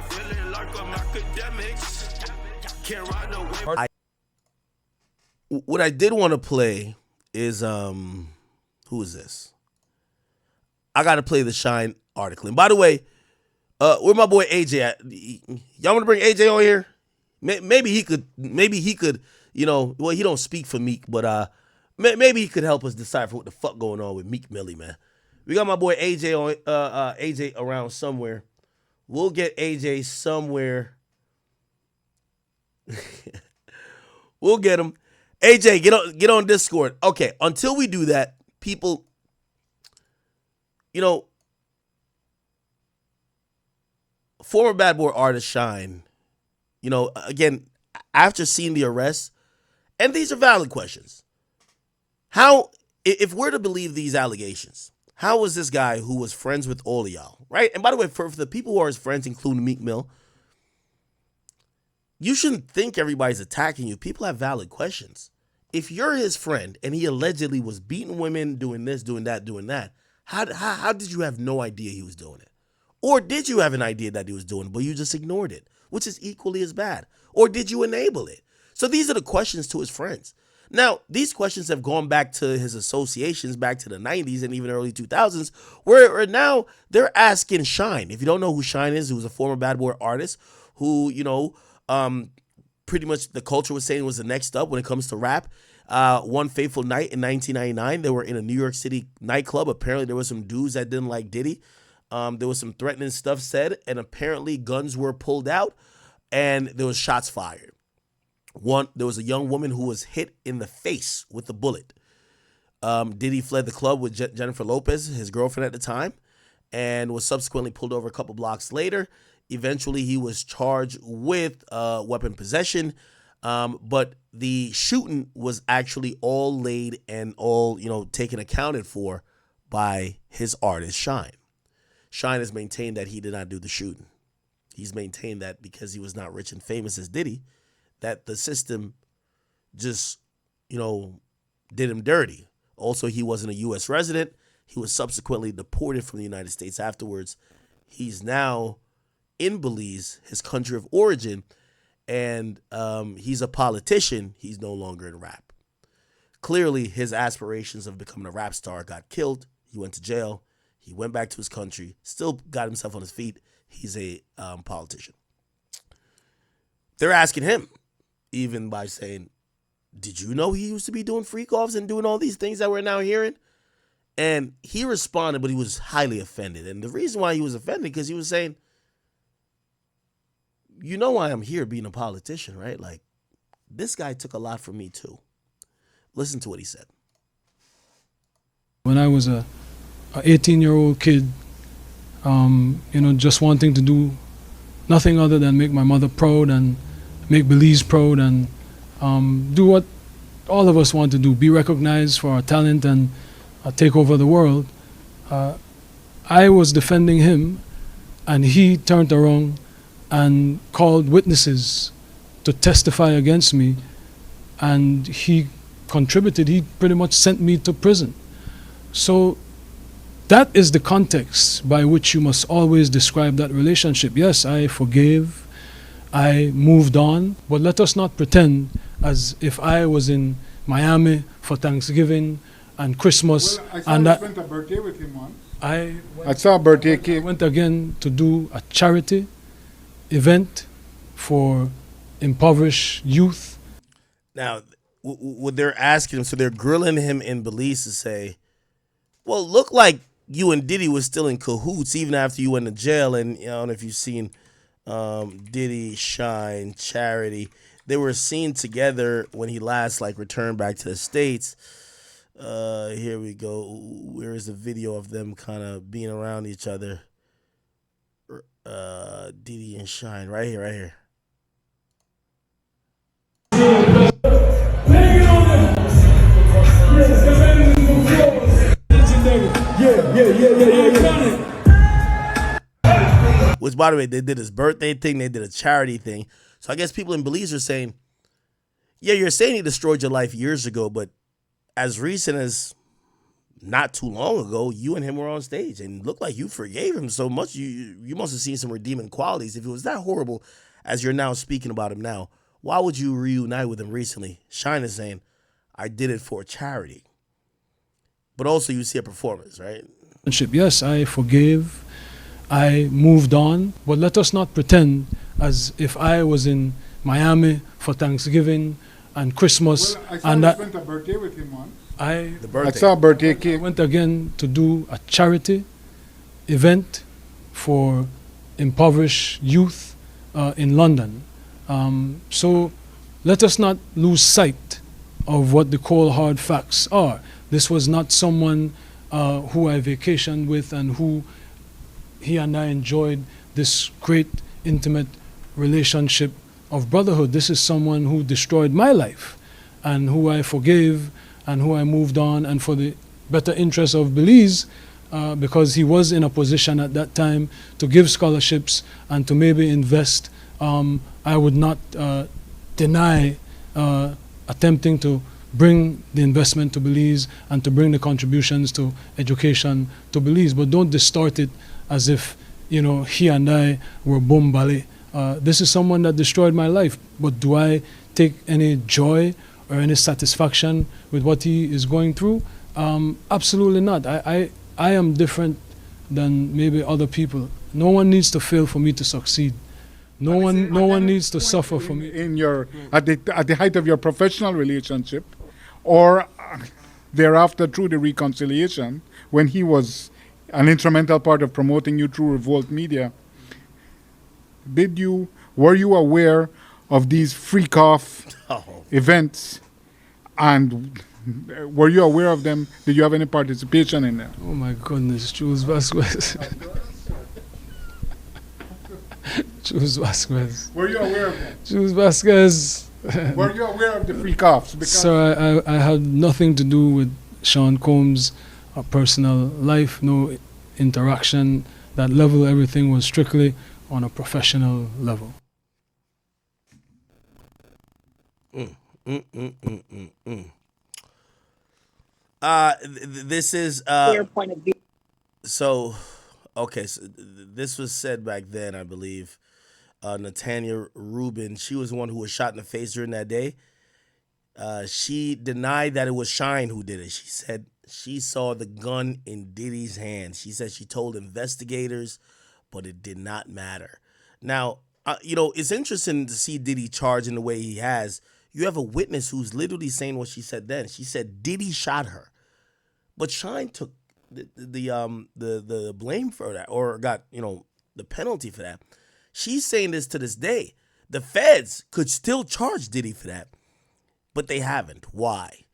feeling like I'm Akademiks. Can't ride away. What I did want to play is who is this? I got to play the Shyne article. And by the way, where my boy AJ at? Y'all want to bring AJ on here? Maybe he could. You know, well, he don't speak for Meek, but maybe he could help us decipher what the fuck going on with Meek Millie, man. We got my boy AJ on AJ around somewhere. We'll get AJ somewhere. We'll get him. AJ, get on Discord. Okay, until we do that, people, you know, former Bad Boy artist Shyne, you know, again, after seeing the arrest, and these are valid questions. How, if we're to believe these allegations, how was this guy who was friends with all of y'all, right? And by the way, for the people who are his friends, including Meek Mill, you shouldn't think everybody's attacking you. People have valid questions. If you're his friend and he allegedly was beating women, doing this, doing that, how did you have no idea he was doing it? Or did you have an idea that he was doing it, but you just ignored it, which is equally as bad? Or did you enable it? So these are the questions to his friends. Now, these questions have gone back to his associations, back to the 90s and even early 2000s, where now they're asking Shyne. If you don't know who Shyne is, who's a former Bad Boy artist who, you know, pretty much the culture was saying was the next up when it comes to rap. One fateful night in 1999, they were in a New York City nightclub. Apparently, there were some dudes that didn't like Diddy. There was some threatening stuff said, and apparently guns were pulled out, and there was shots fired. There was a young woman who was hit in the face with a bullet. Diddy fled the club with Jennifer Lopez, his girlfriend at the time, and was subsequently pulled over a couple blocks later. Eventually, he was charged with weapon possession, but the shooting was actually all laid and all, you know, taken accounted for by his artist, Shyne. Shyne has maintained that he did not do the shooting. He's maintained that because he was not rich and famous as Diddy, that the system just, you know, did him dirty. Also, he wasn't a U.S. resident. He was subsequently deported from the United States afterwards. He's now in Belize, his country of origin, and he's a politician. He's no longer in rap. Clearly, his aspirations of becoming a rap star got killed. He went to jail. He went back to his country, still got himself on his feet. He's a politician. They're asking him, even by saying, did you know he used to be doing freak offs and doing all these things that we're now hearing? And he responded, but he was highly offended. And the reason why he was offended, because he was saying, you know why I'm here being a politician, right? Like, this guy took a lot from me too. Listen to what he said. When I was a 18-year-old kid, you know, just wanting to do nothing other than make my mother proud and make Belize proud and do what all of us want to do, be recognized for our talent and take over the world. I was defending him, and he turned around and called witnesses to testify against me, and he contributed. He pretty much sent me to prison. So that is the context by which you must always describe that relationship. Yes, I forgave, I moved on, but let us not pretend as if I was in Miami for Thanksgiving and Christmas. Well, I saw you spent a birthday with him once. I saw a birthday cake. went again to do a charity event for impoverished youth. Now, what they're asking him, so they're grilling him in Belize to say, well, it looked like you and Diddy was still in cahoots even after you went to jail. And I don't know if you've seen Diddy, Shyne, Charity. They were seen together when he last returned back to the States. Here we go. Where is the video of them kind of being around each other? Diddy and Shyne, right here. Which, by the way, they did his birthday thing, they did a charity thing. So I guess people in Belize are saying, yeah, you're saying he destroyed your life years ago, but as recent as not too long ago, you and him were on stage and looked like you forgave him so much. You must have seen some redeeming qualities. If it was that horrible as you're now speaking about him now, why would you reunite with him recently? Shyne is saying, I did it for charity. But also you see a performance, right? Yes, I forgave. I moved on. But let us not pretend as if I was in Miami for Thanksgiving and Christmas. Well, I saw and you that spent a birthday with him once. The I birthday. saw a birthday I cake. went again to do a charity event for impoverished youth in London. So let us not lose sight of what the cold hard facts are. This was not someone who I vacationed with and who he and I enjoyed this great intimate relationship of brotherhood. This is someone who destroyed my life and who I forgave and who I moved on, and for the better interest of Belize, because he was in a position at that time to give scholarships and to maybe invest. I would not deny attempting to bring the investment to Belize and to bring the contributions to education to Belize, but don't distort it as if, you know, he and I were bombali. This is someone that destroyed my life, but do I take any joy or any satisfaction with what he is going through? Absolutely not. I am different than maybe other people. No one needs to fail for me to succeed. No one needs to suffer for me. In your at the height of your professional relationship, or thereafter through the reconciliation, when he was an instrumental part of promoting you through Revolt Media, were you aware of these freak-off events, and were you aware of them? Did you have any participation in them? Oh my goodness, Jules Vasquez. Jules Vasquez. Were you aware of them? Jules Vasquez. Were you aware of the freak-offs? So I had nothing to do with Sean Combs' personal life, no interaction. That level, everything was strictly on a professional level. This is Clear point of view. so okay. So this was said back then, I believe. Natanya Rubin, she was the one who was shot in the face during that day. She denied that it was Shyne who did it. She said she saw the gun in Diddy's hand. She said she told investigators, but it did not matter. Now, it's interesting to see Diddy charged in the way he has. You have a witness who's literally saying what she said then. She said Diddy shot her, but Shyne took the blame for that, or got the penalty for that. She's saying this to this day. The feds could still charge Diddy for that, but they haven't. Why?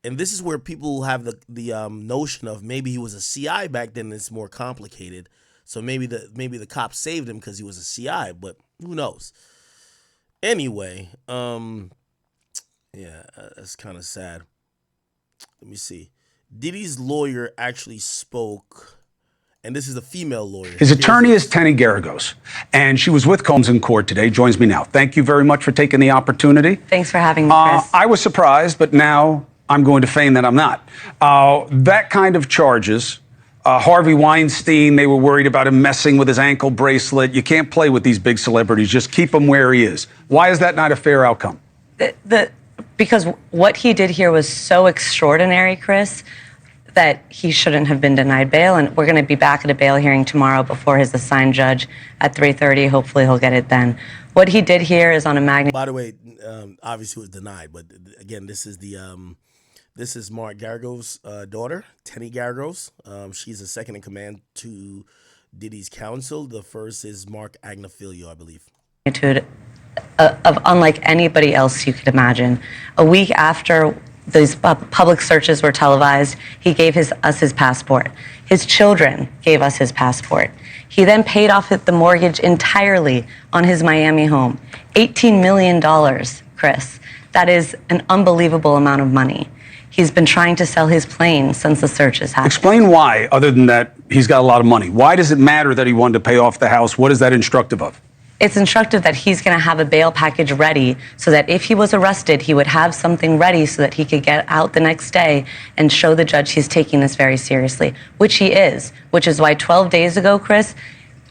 And this is where people have the notion of maybe he was a CI back then. It's more complicated. So maybe the cops saved him because he was a CI, but who knows? Anyway, yeah, that's kind of sad. Let me see. Diddy's lawyer actually spoke, and this is a female lawyer. His attorney is Tenny Garagos, and she was with Combs in court today, joins me now. Thank you very much for taking the opportunity. Thanks for having me, Chris. I was surprised, but now I'm going to feign that I'm not. That kind of charges, Harvey Weinstein, they were worried about him messing with his ankle bracelet. You can't play with these big celebrities. Just keep him where he is. Why is that not a fair outcome? Because what he did here was so extraordinary, Chris, that he shouldn't have been denied bail. And we're going to be back at a bail hearing tomorrow before his assigned judge at 3:30. Hopefully he'll get it then. What he did here is on a magnitude. By the way, obviously it was denied, but again, this is Mark Garagos' daughter, Tenny Garagos. She's a second in command to Diddy's counsel. The first is Mark Agnafilio, I believe. Of unlike anybody else you could imagine. A week after these public searches were televised, he gave us his passport. His children gave us his passport. He then paid off the mortgage entirely on his Miami home. $18 million, Chris. That is an unbelievable amount of money. He's been trying to sell his plane since the searches happened. Explain why, other than that he's got a lot of money. Why does it matter that he wanted to pay off the house? What is that instructive of? it's instructive that he's going to have a bail package ready so that if he was arrested, he would have something ready so that he could get out the next day and show the judge he's taking this very seriously, which he is, which is why 12 days ago, Chris,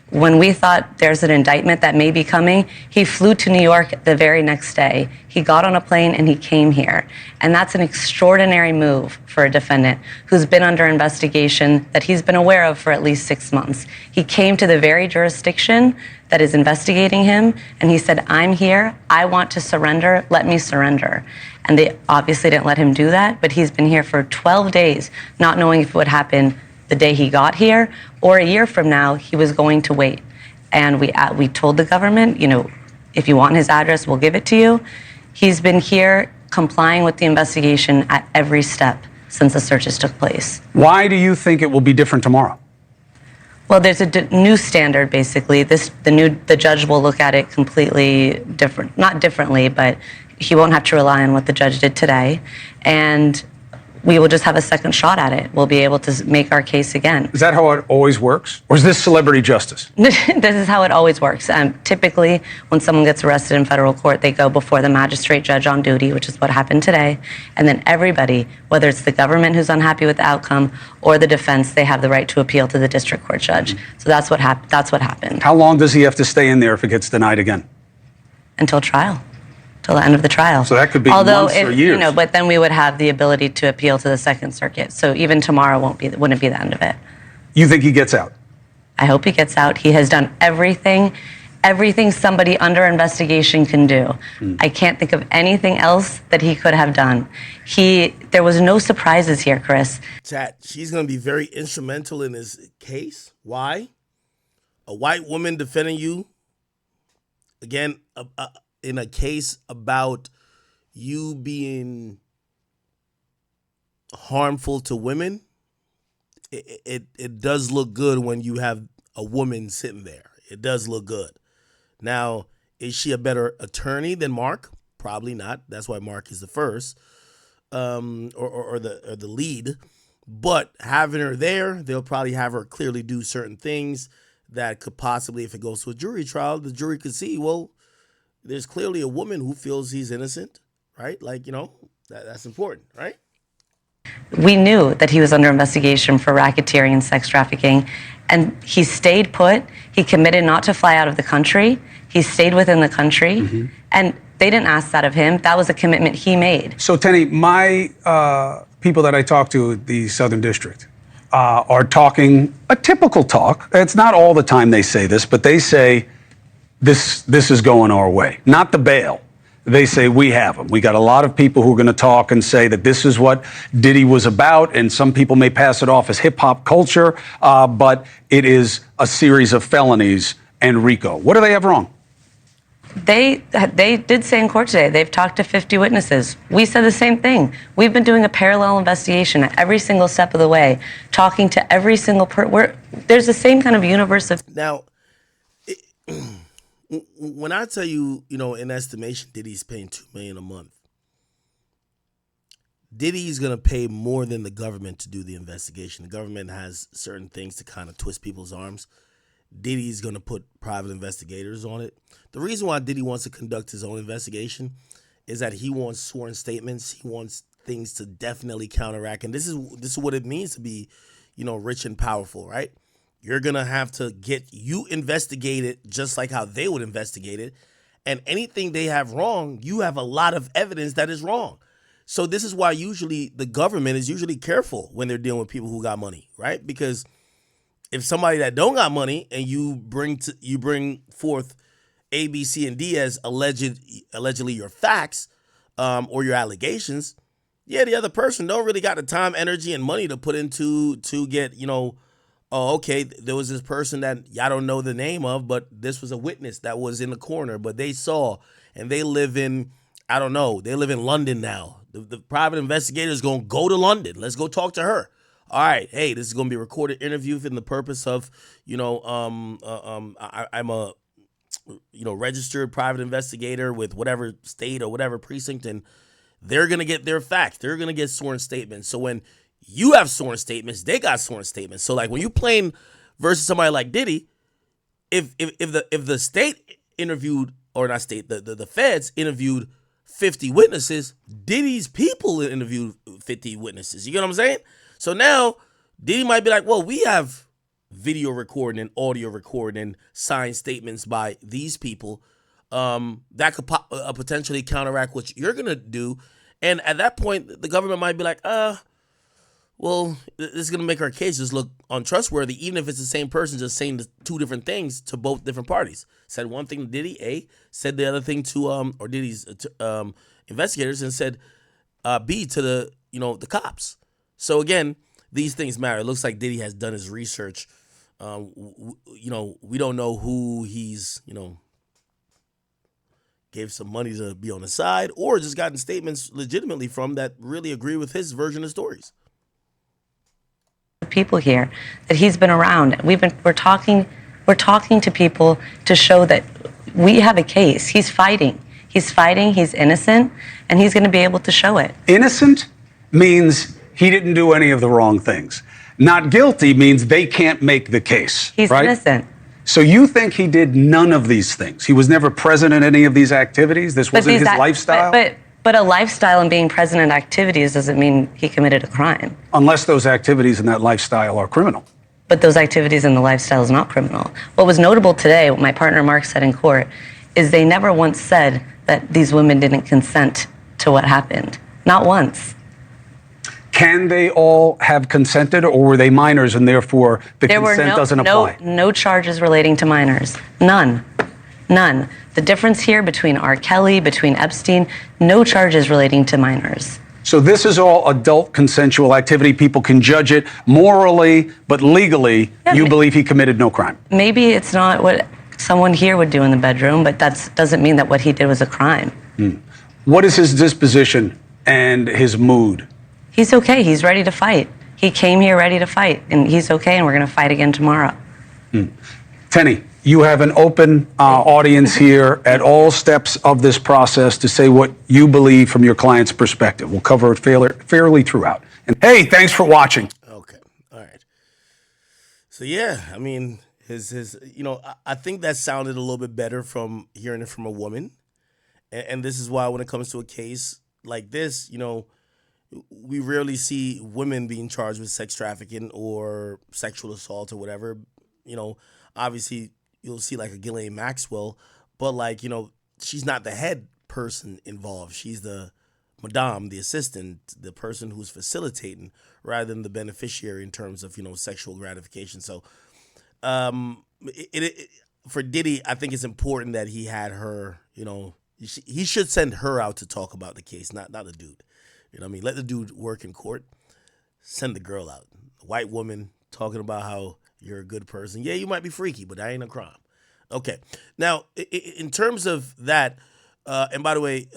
when we thought there's an indictment that may be coming, he flew to New York the very next day. He got on a plane and he came here. And that's an extraordinary move for a defendant who's been under investigation that he's been aware of for at least 6 months. He came to the very jurisdiction that is investigating him, and he said, I'm here, I want to surrender, let me surrender. And they obviously didn't let him do that, but he's been here for 12 days, not knowing if it would happen the day he got here, or a year from now, he was going to wait. And we told the government, you know, if you want his address, we'll give it to you. He's been here complying with the investigation at every step since the searches took place. Why do you think it will be different tomorrow? Well, there's a new standard, basically. The judge will look at it completely different, not differently, but he won't have to rely on what the judge did today. And we will just have a second shot at it. We'll be able to make our case again. Is that how it always works? Or is this celebrity justice? This is how it always works. Typically, when someone gets arrested in federal court, they go before the magistrate judge on duty, which is what happened today. And then everybody, whether it's the government who's unhappy with the outcome or the defense, they have the right to appeal to the district court judge. So that's what happened. How long does he have to stay in there if it gets denied again? Until trial. Till the end of the trial. So that could be months or years. You know, but then we would have the ability to appeal to the Second Circuit. So even tomorrow wouldn't be the end of it. You think he gets out? I hope he gets out. He has done everything somebody under investigation can do. I can't think of anything else that he could have done. There was no surprises here, Chris. Chat, she's going to be very instrumental in this case. Why? A white woman defending you. Again, in a case about you being harmful to women, it does look good when you have a woman sitting there. It does look good. Now, is she a better attorney than Mark? Probably not. That's why Mark is the first, or the lead. But having her there, they'll probably have her clearly do certain things that could possibly, if it goes to a jury trial, the jury could see, well, there's clearly a woman who feels he's innocent, right? Like, you know, that's important, right? We knew that he was under investigation for racketeering and sex trafficking, and he stayed put. He committed not to fly out of the country. He stayed within the country, and they didn't ask that of him. That was a commitment he made. So, Tenny, my people that I talk to at the Southern District are talking a typical talk. It's not all the time they say this, but they say, this is going our way. Not the bail. They say, we have them. We got a lot of people who are going to talk and say that this is what Diddy was about, and some people may pass it off as hip-hop culture, but it is a series of felonies and RICO. What do they have wrong? They did say in court today, they've talked to 50 witnesses. We said the same thing. We've been doing a parallel investigation at every single step of the way, talking to every single there's the same kind of universe of... Now, when I tell you, you know, in estimation, Diddy's paying $2 million a month. Diddy's going to pay more than the government to do the investigation. The government has certain things to kind of twist people's arms. Diddy's going to put private investigators on it. The reason why Diddy wants to conduct his own investigation is that he wants sworn statements. He wants things to definitely counteract. And this is what it means to be, you know, rich and powerful, right? You're going to have to get you investigated just like how they would investigate it. And anything they have wrong, you have a lot of evidence that is wrong. So this is why usually the government is usually careful when they're dealing with people who got money, right? Because if somebody that don't got money and you bring forth A, B, C, and D as allegedly your facts or your allegations, yeah, the other person don't really got the time, energy, and money to put into to get, you know, oh, okay, there was this person that y'all don't know the name of, but this was a witness that was in the corner, but they saw, and they live in, I don't know, they live in London now. The private investigator is going to go to London. Let's go talk to her. All right, hey, this is going to be a recorded interview for the purpose of, you know, I'm a, you know, registered private investigator with whatever state or whatever precinct, and they're going to get their facts. They're going to get sworn statements. So when you have sworn statements, they got sworn statements. So like when you playing versus somebody like Diddy, if the state interviewed, or not state, the feds interviewed 50 witnesses. Diddy's people interviewed 50 witnesses. You get what I'm saying? So now Diddy might be like, well, we have video recording and audio recording and signed statements by these people that could potentially counteract what you're going to do. And at that point, the government might be like, well, this is going to make our cases look untrustworthy, even if it's the same person just saying the two different things to both different parties. Said one thing to Diddy, A, said the other thing to, or Diddy's investigators, and said B to the cops. So again, these things matter. It looks like Diddy has done his research. We don't know who he's, gave some money to be on the side, or just gotten statements legitimately from that really agree with his version of stories. People here that he's been around. We're talking to people to show that we have a case. He's fighting. He's innocent, and he's going to be able to show it. Innocent means he didn't do any of the wrong things. Not guilty means they can't make the case. He's right? innocent. So you think he did none of these things? He was never present in any of these activities? This wasn't his lifestyle? But a lifestyle and being present in activities doesn't mean he committed a crime. Unless those activities and that lifestyle are criminal. But those activities and the lifestyle is not criminal. What was notable today, what my partner Mark said in court, is they never once said that these women didn't consent to what happened. Not once. Can they all have consented, or were they minors and therefore the consent doesn't apply? No charges relating to minors. None. The difference here between R. Kelly, between Epstein, no charges relating to minors. So this is all adult consensual activity. People can judge it morally, but legally, you believe he committed no crime. Maybe it's not what someone here would do in the bedroom, but that doesn't mean that what he did was a crime. What is his disposition and his mood? He's okay. He's ready to fight. He came here ready to fight, and he's okay, and we're going to fight again tomorrow. Tenny, you have an open audience here at all steps of this process to say what you believe from your client's perspective. We'll cover it fairly throughout. And hey, thanks for watching. Okay. All right. So yeah, I mean, I think that sounded a little bit better from hearing it from a woman. And this is why when it comes to a case like this, we rarely see women being charged with sex trafficking or sexual assault or whatever. Obviously you'll see like a Ghislaine Maxwell, but she's not the head person involved. She's the madame, the assistant, the person who's facilitating rather than the beneficiary in terms of, sexual gratification. So for Diddy, I think it's important that he had her, he should send her out to talk about the case, not the dude. Let the dude work in court. Send the girl out. A white woman talking about how you're a good person. Yeah, you might be freaky, but that ain't a crime. Okay. Now, in terms of that, and by the way,